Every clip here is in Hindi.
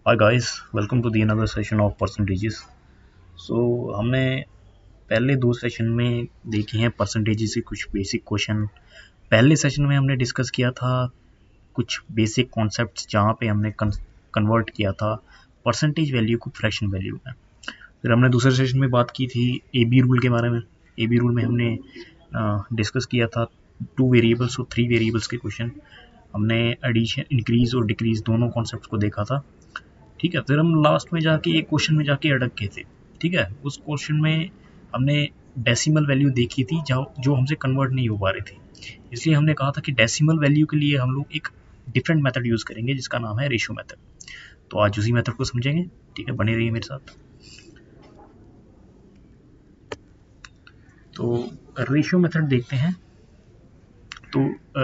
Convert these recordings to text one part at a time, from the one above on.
Hi guys, welcome to the another session of percentages. So हमने पहले दो सेशन में देखे हैं परसेंटेजेस के कुछ बेसिक क्वेश्चन। पहले सेशन में हमने डिस्कस किया था कुछ बेसिक कॉन्सेप्ट्स जहाँ पे हमने कन्वर्ट किया था परसेंटेज वैल्यू को फ्रैक्शन वैल्यू में। फिर हमने दूसरे सेशन में बात की थी ए बी रूल के बारे में। ए बी रूल में हमने डिस्कस किया था 2 वेरिएबल्स और 3 वेरिएबल्स के क्वेश्चन। हमने एडिशन, इंक्रीज और डिक्रीज दोनों कॉन्सेप्ट को देखा था। ठीक है, फिर हम लास्ट में जाके एक क्वेश्चन में जाके अटक गए थे। ठीक है, उस क्वेश्चन में हमने डेसिमल वैल्यू देखी थी जो हमसे कन्वर्ट नहीं हो पा रही थी। इसलिए हमने कहा था कि डेसिमल वैल्यू के लिए हम लोग एक डिफरेंट मेथड यूज़ करेंगे जिसका नाम है रेशियो मेथड। तो आज उसी मेथड को समझेंगे। ठीक है, बने रहिए मेरे साथ। तो रेशियो मेथड देखते हैं। तो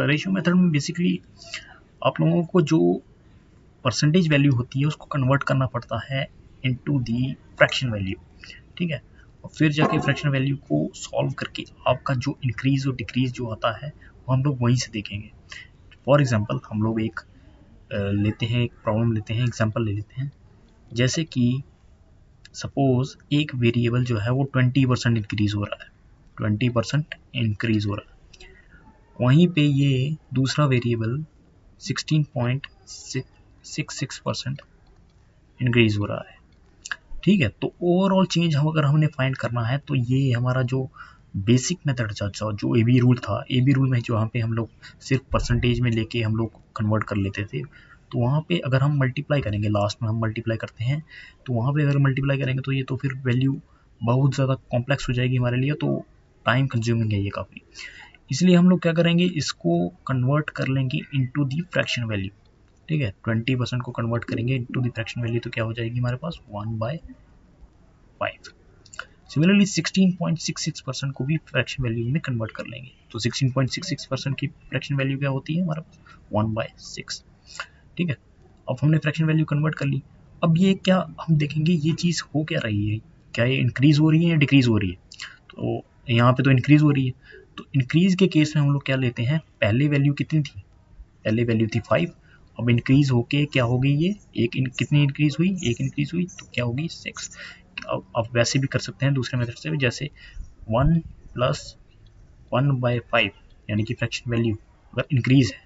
रेशियो मेथड में बेसिकली आप लोगों को जो परसेंटेज वैल्यू होती है उसको कन्वर्ट करना पड़ता है इनटू दी फ्रैक्शन वैल्यू। ठीक है, और फिर जाके फ्रैक्शन वैल्यू को सॉल्व करके आपका जो इंक्रीज और डिक्रीज जो आता है वो हम लोग वहीं से देखेंगे। फॉर एग्जांपल हम लोग एक लेते हैं, एक प्रॉब्लम लेते हैं, एग्जांपल ले लेते हैं। जैसे कि सपोज एक वेरिएबल जो है वो 20% इंक्रीज हो रहा है, 20% इंक्रीज हो रहा है। वहीं पे ये दूसरा वेरिएबल 16.66% इंक्रीज हो रहा है। ठीक है, तो ओवरऑल चेंज हम अगर हमने फाइंड करना है तो ये हमारा जो बेसिक मेथड था, जो ए बी रूल था, ए बी रूल में जहाँ पे हम लोग सिर्फ परसेंटेज में लेके हम लोग कन्वर्ट कर लेते थे, तो वहाँ पे अगर हम मल्टीप्लाई करेंगे, लास्ट में हम मल्टीप्लाई करते हैं, तो वहाँ पे अगर मल्टीप्लाई करेंगे तो ये तो फिर वैल्यू बहुत ज़्यादा कॉम्प्लेक्स हो जाएगी हमारे लिए, तो टाइम कंज्यूमिंग है ये काफ़ी। इसलिए हम लोग क्या करेंगे, इसको कन्वर्ट कर लेंगे इनटू दी फ्रैक्शन वैल्यू। ठीक है, 20% को कन्वर्ट करेंगे इनटू दी फ्रैक्शन वैल्यू तो क्या हो जाएगी हमारे पास 1/5। सिमिलरली 16.66% को भी फ्रैक्शन वैल्यू में कन्वर्ट कर लेंगे, तो 16.66% की फ्रैक्शन वैल्यू क्या होती है हमारे पास 1/6। ठीक है, अब हमने फ्रैक्शन वैल्यू कन्वर्ट कर ली। अब ये क्या हम देखेंगे, ये चीज़ हो क्या रही है, क्या ये इंक्रीज हो रही है या डिक्रीज हो रही है। तो यहाँ पे तो इंक्रीज हो रही है, तो इंक्रीज के केस में हम लोग क्या लेते हैं, पहले वैल्यू कितनी थी, पहले वैल्यू थी 5। अब इंक्रीज होके क्या हो गई, ये कितनी इंक्रीज हुई, एक इंक्रीज हुई, तो क्या होगी 6। अब वैसे भी कर सकते हैं दूसरे मेथड से भी, जैसे 1 प्लस 1/5 यानी कि फ्रैक्शन वैल्यू अगर इंक्रीज है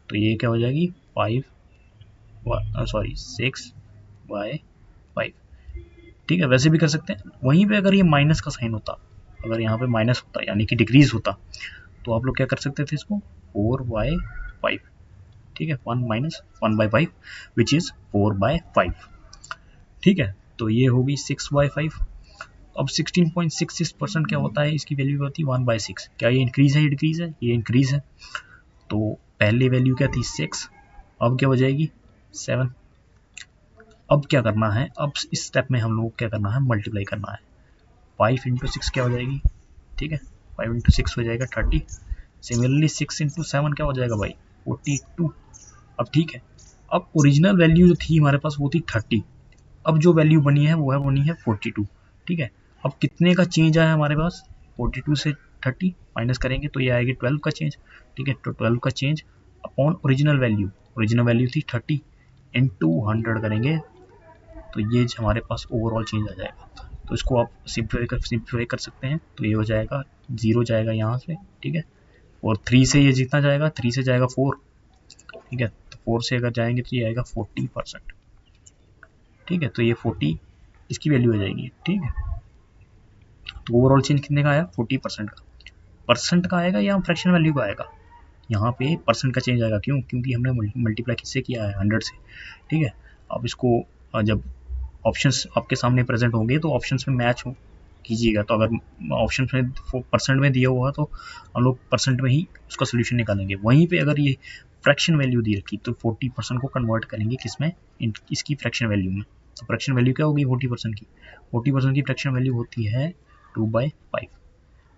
तो ये क्या हो जाएगी 6/5। ठीक है, वैसे भी कर सकते हैं। वहीं पे अगर ये माइनस का साइन होता, अगर यहाँ पे माइनस होता यानी कि डिक्रीज होता, तो आप लोग क्या कर सकते थे इसको 4/5। ठीक है, 1 माइनस 1/5 विच इज 4/5। ठीक है, तो ये होगी 6/5। अब 16.66% क्या होता है, इसकी वैल्यू होती है 1/6। क्या ये इंक्रीज है या डिक्रीज है, ये इंक्रीज है। तो पहले वैल्यू क्या थी 6, अब क्या हो जाएगी 7। अब क्या करना है, अब इस स्टेप में हम लोग क्या करना है, मल्टीप्लाई करना है। 5 इंटू 6 क्या हो जाएगी, ठीक है, 5 इंटू 6 हो जाएगा 30। सिमिलरली 6 इंटू 7 क्या हो जाएगा भाई 42। अब ठीक है, अब ओरिजिनल वैल्यू जो थी हमारे पास वो थी 30। अब जो वैल्यू बनी है वो है बनी है 42। ठीक है, अब कितने का चेंज आया हमारे पास, 42 से 30 माइनस करेंगे तो ये आएगी 12 का चेंज। ठीक है, तो 12 का change upon original value, original value थी 30 इंटू 100 करेंगे तो ये हमारे पास ओवरऑल चेंज आ जाएगा। तो इसको आप सिंप्लीफाई कर सकते हैं, तो ये हो जाएगा 0 जाएगा यहाँ से। ठीक है, और 3 से ये जितना जाएगा, 3 से जाएगा 4। ठीक है, तो 4 से अगर जाएंगे तो ये आएगा 40%। ठीक है, तो ये 40 इसकी वैल्यू हो जाएगी। ठीक है, तो ओवरऑल चेंज कितने का आया 40% का। परसेंट का आएगा या फ्रैक्शन वैल्यू का आएगा, यहाँ पे परसेंट का चेंज आएगा। क्यों, क्योंकि हमने मल्टीप्लाई किससे किया है 100 से। ठीक है, अब इसको जब ऑप्शंस आपके सामने प्रेजेंट होंगे तो ऑप्शंस में मैच हो कीजिएगा। तो अगर ऑप्शन में परसेंट में दिया हुआ तो हम लोग परसेंट में ही उसका सोल्यूशन निकालेंगे। वहीं पे अगर ये फ्रैक्शन वैल्यू दी रखी तो 40% को कन्वर्ट करेंगे किसमें, इसकी फ्रैक्शन वैल्यू में। तो फ्रैक्शन वैल्यू क्या होगी 40% की, 40% की फ्रैक्शन वैल्यू होती है 2/5।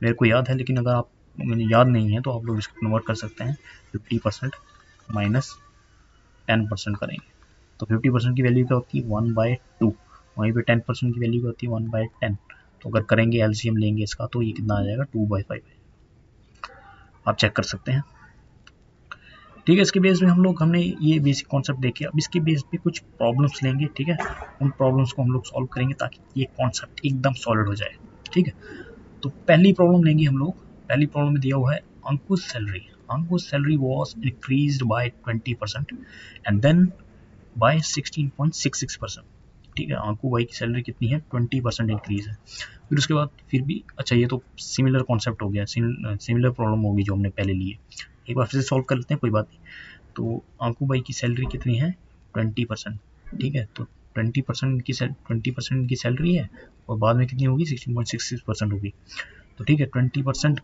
मेरे को याद है, लेकिन अगर आप याद नहीं है तो आप लोग इसको कन्वर्ट कर सकते हैं। 50% माइनस 10% करेंगे तो 50% की वैल्यू क्या होती है 1/2। वहीं पे 10% की वैल्यू क्या होती है 1/10। तो अगर करेंगे एलसीएम लेंगे इसका तो ये कितना आ जाएगा 2/5। आप चेक कर सकते हैं। ठीक है, इसके बेस में हमने ये बेसिक कॉन्सेप्ट देखे। अब इसके बेस पे कुछ प्रॉब्लम्स लेंगे, ठीक है, उन प्रॉब्लम्स को हम लोग सॉल्व करेंगे ताकि ये कॉन्सेप्ट एकदम सॉलिड हो जाए। ठीक है, तो पहली प्रॉब्लम लेंगे हम लोग। पहली प्रॉब्लम में दिया हुआ है Ankush salary was increased by 20% and then by 16.66%। ठीक है, अंकु भाई की सैलरी कितनी है, 20% इंक्रीज है। फिर उसके बाद फिर भी अच्छा, ये तो सिमिलर कॉन्सेप्ट हो गया, सिमिलर प्रॉब्लम होगी जो हमने पहले ली है। एक बार फिर से सॉल्व कर लेते हैं, कोई बात नहीं। तो अंकु भाई की सैलरी कितनी है, 20%। ठीक है, तो 20% की सैलरी है और बाद में कितनी होगी, 16.66% होगी। तो ठीक है, 20%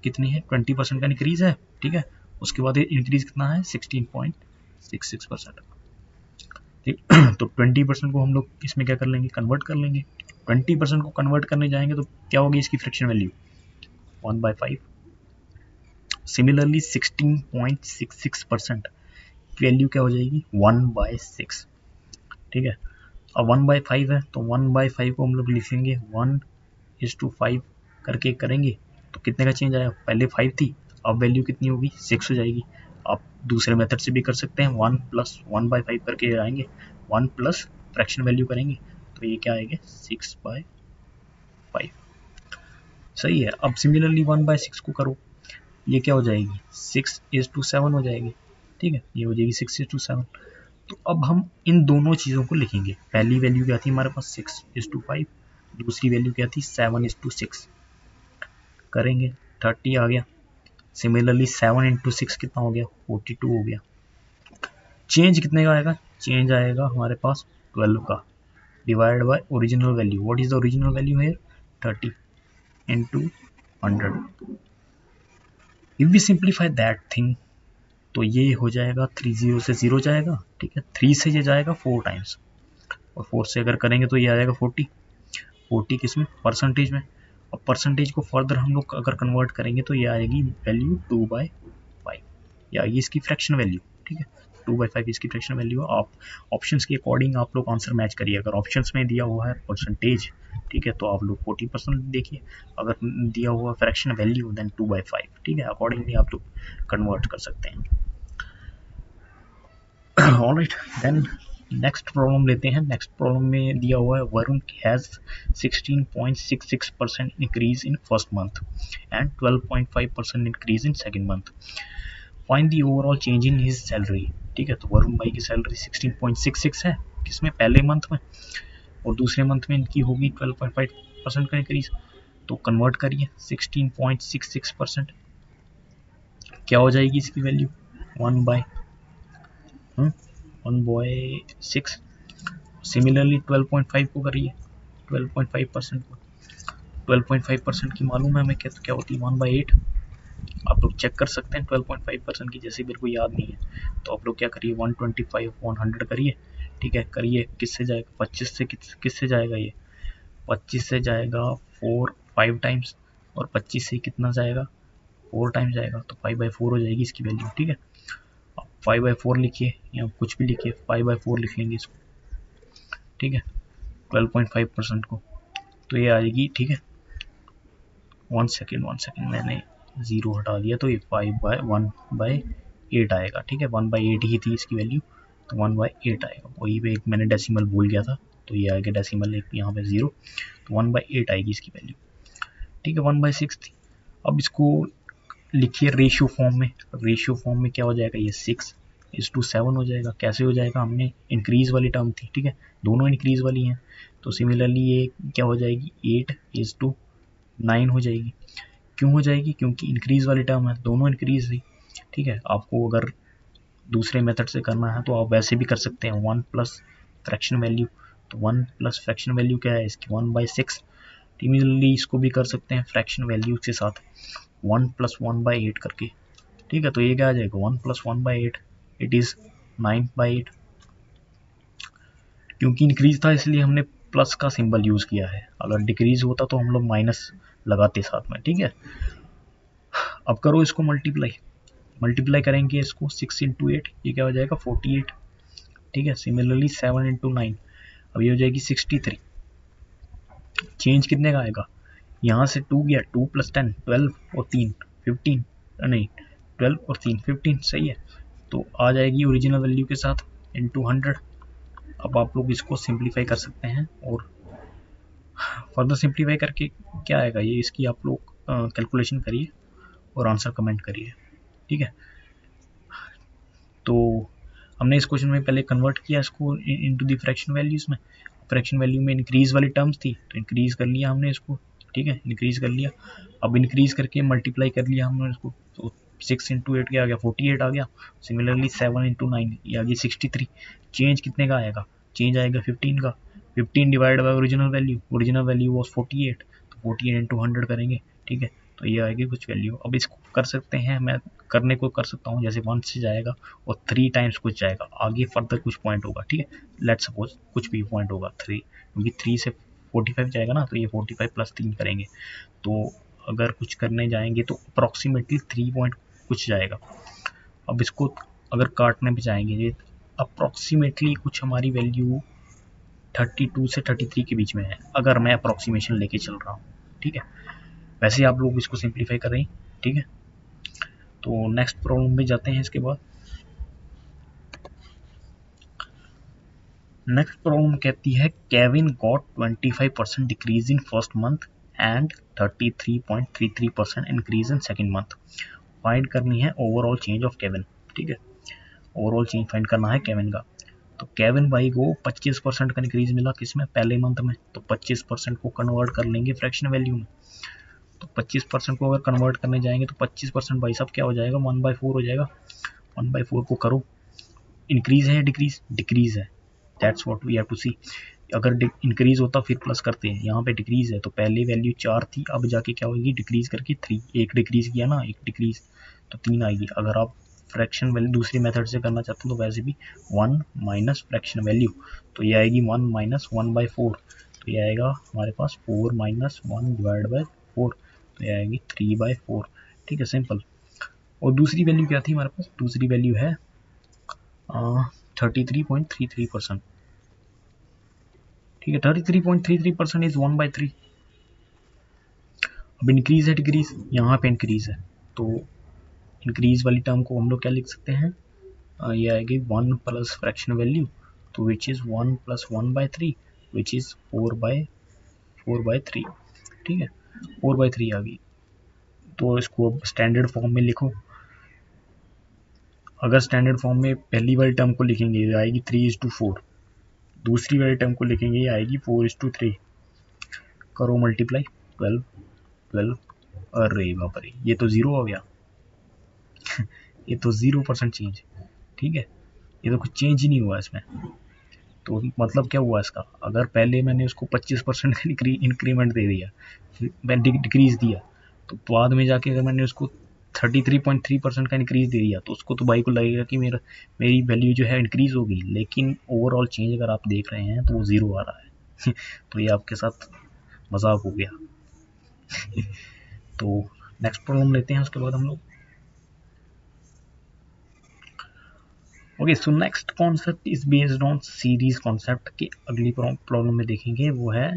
कितनी है, 20% का इंक्रीज है। ठीक है, उसके बाद इंक्रीज कितना है, 16.66%। ठीक, तो 20% को हम लोग इसमें क्या कर लेंगे, कन्वर्ट कर लेंगे। 20% को कन्वर्ट करने जाएंगे तो क्या होगी इसकी फ्रैक्शन वैल्यू, 1/5। सिमिलरली 16.66% वैल्यू क्या हो जाएगी, 1/6। ठीक है, अब 1/5 है तो 1/5 को हम लोग लिख लेंगे 1:5 करके करेंगे तो कितने का चेंज आया, पहले 5 थी, अब वैल्यू कितनी होगी, 6 हो जाएगी। आप दूसरे मेथड से भी कर सकते हैं, 1 + 1/5 करके आएंगे, 1 प्लस फ्रैक्शन वैल्यू करेंगे तो ये क्या आएगा, 6/5। सही है। अब सिमिलरली 1/6 को करो, ये क्या हो जाएगी, 6:7 हो जाएगी। ठीक है, ये हो जाएगी 6:7। तो अब हम इन दोनों चीज़ों को लिखेंगे। पहली वैल्यू क्या थी हमारे पास, 6:5, दूसरी वैल्यू क्या थी, 7:6 करेंगे, 30 आ गया। सिमिलरली 7 × 6 कितना हो गया, 42 हो गया। चेंज कितने का आएगा, चेंज आएगा हमारे पास 12 का, divide by original value. What is the original value है, 30 × 100। If we simplify that thing तो ये हो जाएगा 30 से 0 जाएगा। ठीक है, 3 से ये जाएगा 4 टाइम्स और 4 से अगर करेंगे तो ये आ जाएगा 40 किस में, परसेंटेज में। और परसेंटेज को फर्दर हम लोग अगर कन्वर्ट करेंगे तो ये आएगी वैल्यू 2/5, ये आएगी इसकी फ्रैक्शन वैल्यू। ठीक है, 2/5 इसकी फ्रैक्शन वैल्यू है। आप ऑप्शंस के अकॉर्डिंग आप लोग आंसर मैच करिए। अगर ऑप्शंस में दिया हुआ है परसेंटेज, ठीक है, तो आप लोग 40% देखिए। अगर दिया हुआ फ्रैक्शन वैल्यू देन 2/5। ठीक है, अकॉर्डिंगली आप लोग कन्वर्ट कर सकते हैं। ऑलराइट, देन नेक्स्ट प्रॉब्लम लेते हैं। नेक्स्ट प्रॉब्लम में दिया हुआ है Varun has 16.66% increase in first month and 12.5% increase in second month. Find the overall change in his salary. ठीक है, तो वरुण भाई की सैलरी 16.66 है किसमें, पहले मंथ में, और दूसरे मंथ में इनकी होगी 12.5% का इंक्रीज। तो कन्वर्ट करिए, 16.66% क्या हो जाएगी इसकी वैल्यू, 1/6। सिमिलरली 12.5 को करिए, 12.5% को, 12.5% की मालूम है हमें क्या होती है, 1/8। आप लोग चेक कर सकते हैं 12.5% की, जैसे मेरे को याद नहीं है तो आप लोग क्या करिए, 125/100 करिए। ठीक है, करिए, किससे जाएगा, 25 से किससे जाएगा, ये 25 से जाएगा 5 टाइम्स, और 25 से कितना जाएगा, 4 टाइम्स जाएगा, तो 5/4 हो जाएगी इसकी वैल्यू। ठीक है, आप 5/4 लिखिए या कुछ भी लिखिए, 5/4 लिख लेंगे इसको। ठीक है, 12.5% को, तो ये आएगी। ठीक है, 1 सेकेंड मैंने 0 हटा दिया, तो ये 5/1/8 आएगा। ठीक है, 1/8 ही थी इसकी वैल्यू, तो 1/8 आएगा। वही पे एक मैंने डेसिमल भूल गया था, तो ये आएगा डेसिमल एक यहाँ पे 0, तो 1/8 आएगी इसकी वैल्यू। ठीक है, 1/6 थी। अब इसको लिखिए रेशियो फॉर्म में। रेशियो फॉर्म में क्या हो जाएगा, ये 6:7 हो जाएगा। कैसे हो जाएगा, हमने इंक्रीज वाली टर्म थी, ठीक है, दोनों इंक्रीज वाली हैं, तो सिमिलरली ये क्या हो जाएगी, 8:9 हो जाएगी। क्यों हो जाएगी, क्योंकि इंक्रीज वाली टर्म है, दोनों इंक्रीज थी। ठीक है, आपको अगर दूसरे मेथड से करना है तो आप वैसे भी कर सकते हैं, 1 प्लस फ्रैक्शन वैल्यू। तो 1 प्लस फ्रैक्शन वैल्यू क्या है इसकी, 1/6। सिमिलरली इसको भी कर सकते हैं फ्रैक्शन वैल्यू के साथ, 1 + 1/8 करके। ठीक है, तो ये क्या आ जाएगा, 1 + 1/8, इट इज़ 9/8। क्योंकि इंक्रीज था इसलिए हमने प्लस का सिंबल यूज़ किया है, अगर डिक्रीज होता तो हम लोग माइनस लगाते साथ में। ठीक है, अब करो इसको मल्टीप्लाई करेंगे इसको, 6 × 8, ये क्या हो जाएगा, 48। ठीक है, सिमिलरली 7 × 9, अब ये हो जाएगी 63। चेंज कितने का आएगा, यहाँ से 2 गया, 2 + 10 12 और 3 15, नहीं 12 और 3 15, सही है। तो आ जाएगी ओरिजिनल वैल्यू के साथ इंटू 100। अब आप लोग इसको सिंप्लीफाई कर सकते हैं और फर्दर सिंप्लीफाई करके क्या आएगा ये, इसकी आप लोग कैलकुलेशन करिए और आंसर कमेंट करिए, ठीक है। तो हमने इस क्वेश्चन में पहले कन्वर्ट किया इसको इनटू द फ्रैक्शन वैल्यूज में। फ्रैक्शन वैल्यू में इंक्रीज वाली टर्म्स थी तो इंक्रीज कर लिया हमने इसको, ठीक है, इंक्रीज कर लिया। अब इंक्रीज करके मल्टीप्लाई कर लिया हमने इसको, तो 6 इंटू 8 क्या आ गया, 48 आ गया। सिमिलरली 7 इंटू 9 ये आ गई 63। चेंज कितने का आएगा, चेंज आएगा 15 का। 15 divide by original value was 48, तो 48 इंटू 100 करेंगे, ठीक है, तो ये आएगी कुछ वैल्यू। अब इसको कर सकते हैं, मैं करने को कर सकता हूँ, जैसे 1 से जाएगा और 3 टाइम्स कुछ जाएगा, आगे फर्दर कुछ पॉइंट होगा, ठीक है। लेट सपोज कुछ भी पॉइंट होगा 3, क्योंकि 3 से 45 जाएगा ना, तो ये 45 प्लस 3 करेंगे, तो अगर कुछ करने जाएंगे तो अप्रॉक्सीमेटली 3 पॉइंट कुछ जाएगा। अब इसको अगर काटने पे जाएंगे, ये अप्रॉक्सीमेटली कुछ हमारी वैल्यू 32 से 33 के बीच में है, अगर मैं अप्रॉक्सीमेशन लेके चल रहा हूँ, ठीक है। वैसे आप लोग इसको सिंप्लीफाई कर रहे हैं, ठीक है। तो नेक्स्ट प्रॉब्लम में जाते हैं इसके बाद। नेक्स्ट प्रॉब्लम कहती है Kevin got 25% decrease in first month and 33.33% increase in second month. Find करनी है ओवरऑल चेंज ऑफ केविन, ठीक है, ओवरऑल चेंज फाइंड करना है केविन का। तो केविन भाई को 25% का इंक्रीज मिला किसमें, पहले मंथ में, तो 25% को कन्वर्ट कर लेंगे फ्रैक्शन वैल्यू में। तो 25% को अगर कन्वर्ट करने जाएंगे तो 25% भाई साहब क्या हो जाएगा, 1/4 हो जाएगा। 1/4 को करो, इंक्रीज है या डिक्रीज, डिक्रीज है, that's what we have to see. अगर इंक्रीज होता फिर प्लस करते हैं, यहाँ पे डिक्रीज है, तो पहले वैल्यू 4 थी, अब जाके क्या होगी, डिक्रीज करके 3, एक डिक्रीज किया ना, एक डिक्रीज, तो 3 आएगी। अगर आप फ्रैक्शन वैल्यू दूसरी मेथड से करना चाहते हो तो वैसे भी 1 माइनस फ्रैक्शन वैल्यू, तो ये आएगी 1 माइनस 1/4, तो ये आएगा हमारे पास 4 माइनस 1 डिवाइड बाई 4, तो ये आएगी 3/4, ठीक है, सिंपल। और दूसरी वैल्यू क्या थी हमारे पास, दूसरी वैल्यू है 33.33%, ठीक है, 33.33% इज 1/3। अब इंक्रीज है डिक्रीज, यहाँ पे इंक्रीज है, तो इंक्रीज वाली टर्म को हम लोग क्या लिख सकते हैं, ये आएगी 1 प्लस फ्रैक्शन वैल्यू, तो which is 1 plus 1/3 which is 4/3, ठीक है, 4/3 आ गई। तो इसको स्टैंडर्ड फॉर्म में लिखो। अगर स्टैंडर्ड फॉर्म में पहली वाली टर्म को लिखेंगे ये आएगी 3:4, दूसरी वाली टर्म को लिखेंगे ये आएगी 4:3, करो मल्टीप्लाई, 12 12, अरे बाप रे, ये तो 0 हो गया ये तो 0% चेंज, ठीक है, ये तो कुछ चेंज ही नहीं हुआ इसमें। तो मतलब क्या हुआ इसका, अगर पहले मैंने उसको 25% का इंक्रीमेंट दे दिया, फिर डिक्रीज दिया, तो बाद में जाके अगर मैंने उसको 33.3% का इंक्रीज दे दिया, तो उसको तो भाई को लगेगा कि मेरी वैल्यू जो है इंक्रीज हो गई, लेकिन ओवरऑल चेंज अगर आप देख रहे हैं तो वो 0 आ रहा है तो ये आपके साथ मजाक हो गया तो नेक्स्ट प्रॉब्लम लेते हैं उसके बाद हम लोग। Okay, so next concept is based on series concept के अगली प्रॉब्लम में देखेंगे, वो है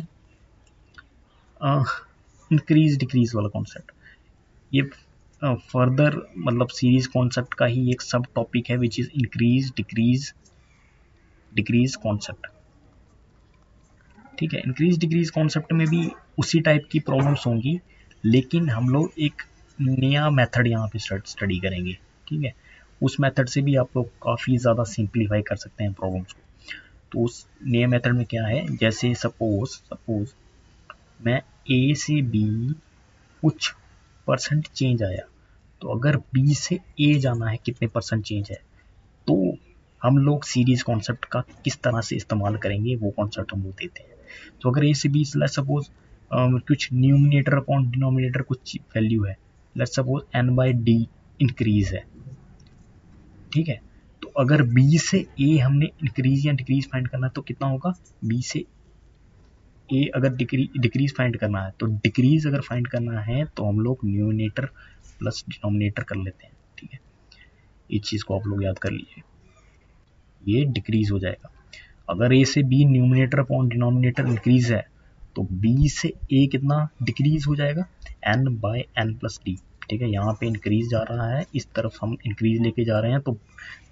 इंक्रीज डिक्रीज वाला कॉन्सेप्ट। ये फर्दर मतलब सीरीज कॉन्सेप्ट का ही एक सब टॉपिक है which is increase decrease concept, ठीक है। इंक्रीज डिक्रीज कॉन्सेप्ट में भी उसी टाइप की प्रॉब्लम्स होंगी, लेकिन हम लोग एक नया मेथड यहाँ पे स्टडी करेंगे, ठीक है। उस मेथड से भी आप लोग काफ़ी ज़्यादा सिंप्लीफाई कर सकते हैं प्रॉब्लम्स को। तो उस नए मेथड में क्या है, जैसे सपोज मैं ए से बी कुछ परसेंट चेंज आया, तो अगर बी से ए जाना है कितने परसेंट चेंज है, तो हम लोग सीरीज कॉन्सेप्ट का किस तरह से इस्तेमाल करेंगे वो कॉन्सेप्ट हम लोग देते हैं। तो अगर ए से बी लेट्स सपोज कुछ न्यूमिनेटर अपॉन डिनोमिनेटर कुछ वैल्यू है, लेट्स सपोज n/d इंक्रीज है, ठीक है। तो अगर बी से ए हमने इंक्रीज या डिक्रीज फाइंड करना है तो कितना होगा, बी से ए अगर डिक्रीज फाइंड करना है, तो डिक्रीज अगर फाइंड करना है तो हम लोग न्यूमिनेटर प्लस डिनोमिनेटर कर लेते हैं, ठीक है। इस चीज़ को आप लोग याद कर लीजिए, ये डिक्रीज हो जाएगा। अगर ए से B numerator upon denominator increase है, तो बी से ए कितना डिक्रीज हो जाएगा, n/n+d, ठीक है, यहाँ पे इंक्रीज जा रहा है, इस तरफ हम इंक्रीज लेके जा रहे हैं, तो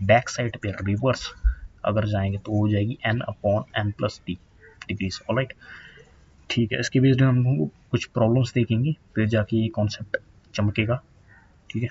बैक साइड पे रिवर्स अगर जाएंगे तो हो जाएगी n/n+d डिग्रीज। ऑलराइट, ठीक है, इसके बेस्ड हम कुछ प्रॉब्लम्स देखेंगे, फिर जाके ये कॉन्सेप्ट चमकेगा। ठीक है।